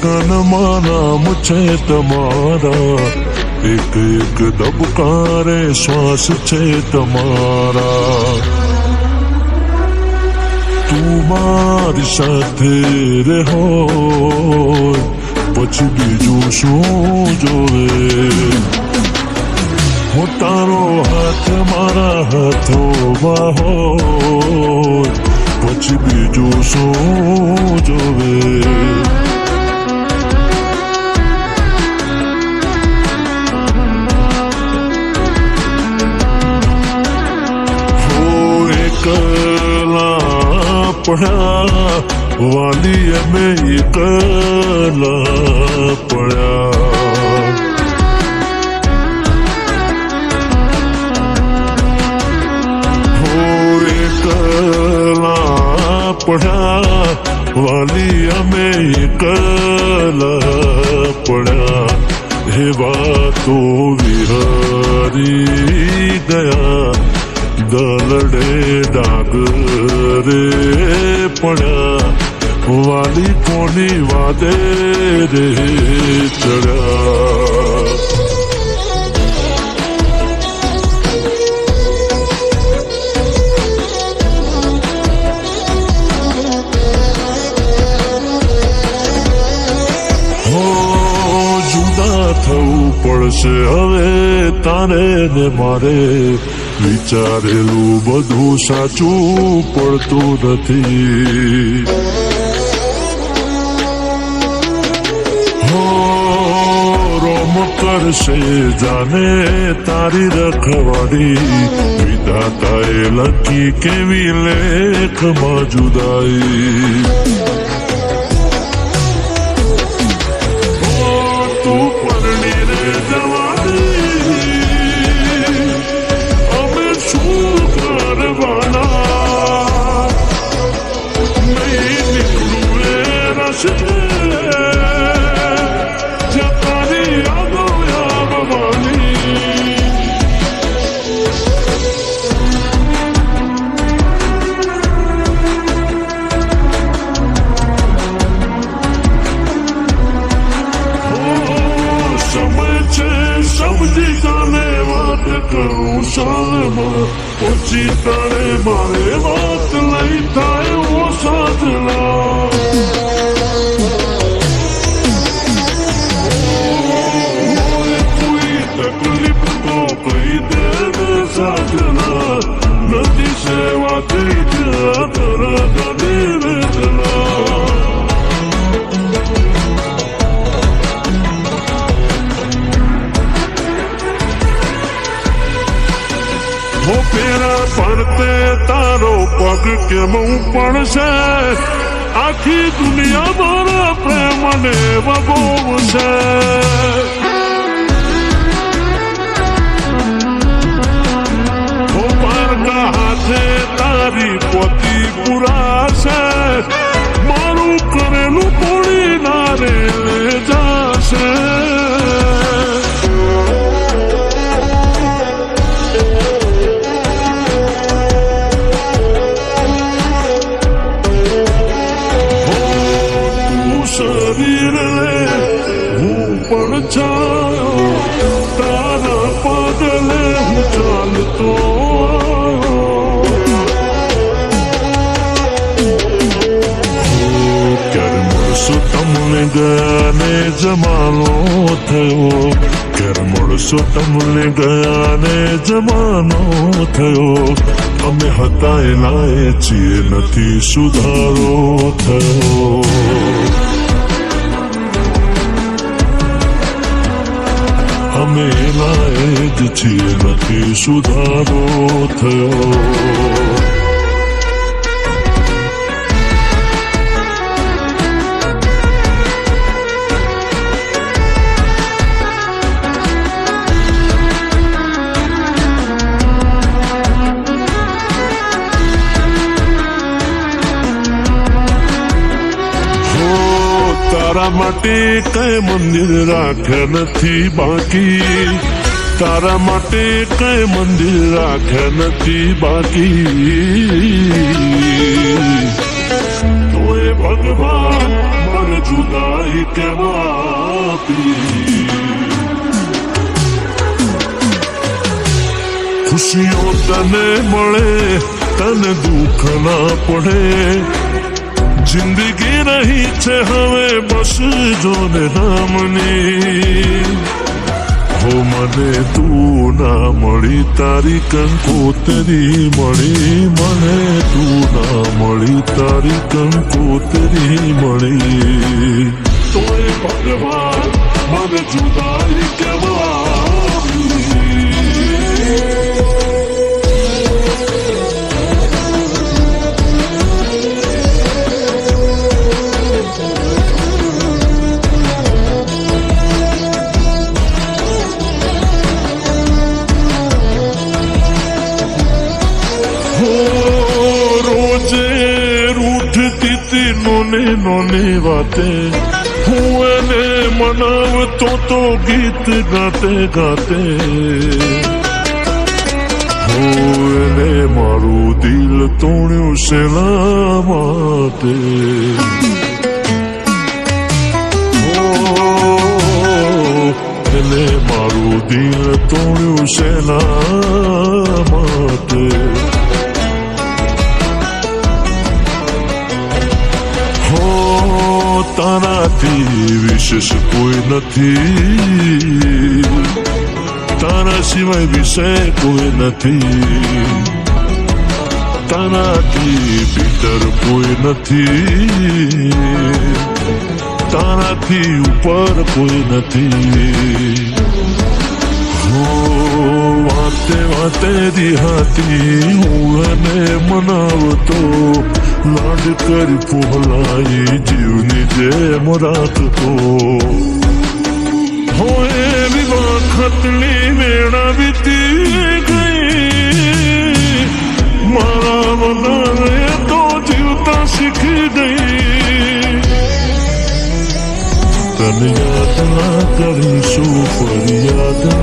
ધડકનમાં નામ છે તમારા, એક એક દબકારે શ્વાસ છે તમારા. તું મારી સાથે રે હોય પછી બીજું શું જોવે. હું તારો હાથ મારા હાથોમાં હોય પછી બીજું શું જોવે. પડ્યા વાલી અમે એકલા પડ્યા. હો એકલા પડ્યા વાલી અમે એકલા પડ્યા. હે વાતો વિહરી ગયા દલડે ડાગરે પડ્યા. વાલી કોની વાદે રે ચડ્યા. હો જુદા થવું પડશે હવે તારે ને મારે. વિચારેલું બધું સાચું પડતું નથી. હો રોમ કરશે જાને તારી રખવાડી. વિધાતાએ લખી કેવી લેખમાં જુદાઈ. તું પરણી રે જવાની સમજી જાને વાત કરું શાળમાં. પછી તારે મારે વાત લઈ થાય ઓ સાધના. કોઈ તકલીફ તો કહી દે સાધના. નથી સેવાથી તરત નિવેદના. હો પેરા પડતે તારો પગ કેમ પડશે. આખી દુનિયા મારા પ્રેમને વગોવશે. હો પારકા હાથે તારી પોતી પુરાશે. મારું કરેલું તોડી ના રે જાશે. શરીર રે હું પણ છાયો તારા પગલે હું ચાલતો. ક્યારે મળશો તમને ગયાને જમાનો થયો. ક્યારે મળશો તમને ગયાને જમાનો થયો. અમે હતા એના છીએ નથી સુધારો થયો. અમે એના જ છીએ નથી સુધારો થયો. તારા માટે કઈ મંદિર રાખ્યા નથી બાકી. તારા માટે કઈ મંદિર રાખ્યા નથી બાકી. તોય ભગવાન મને જુદાઈ કેમ આપી ખુશીઓ તને મળે તને દુઃખ ના પડે જિંદગી રહી છે હવે બસ જોને નામની હો મને તું ના મળી તારી કંકોતરી મળી મને તું ના મળી તારી કંકોતરી મળી તોય ભગવાન મને જુદાઈ કેવા નોને વાતે હું એને મનાવતો તો ગીત ગાતે ગાતે હો એને મારું દિલ તોડ્યું શેના માટે એને મારું દિલ તોડ્યું શેના માટે તારાથી વિશેષ કોઈ નથી તારા સિવાય વિષય કોઈ નથી તારાથી ભીતર કોઈ નથી તારાથી ઉપર કોઈ નથી હો વાતે વાતે દિહાતી હું એને મનાવતો લાડ કરી પોહલાઈ જીવની જેમ રાખતો હોય એવી વખતની વેળા વીતી ગઈ મારા મનાને તો જીવતા શીખી ગઈ તને યાદ ના કરીશું ફરિયાદ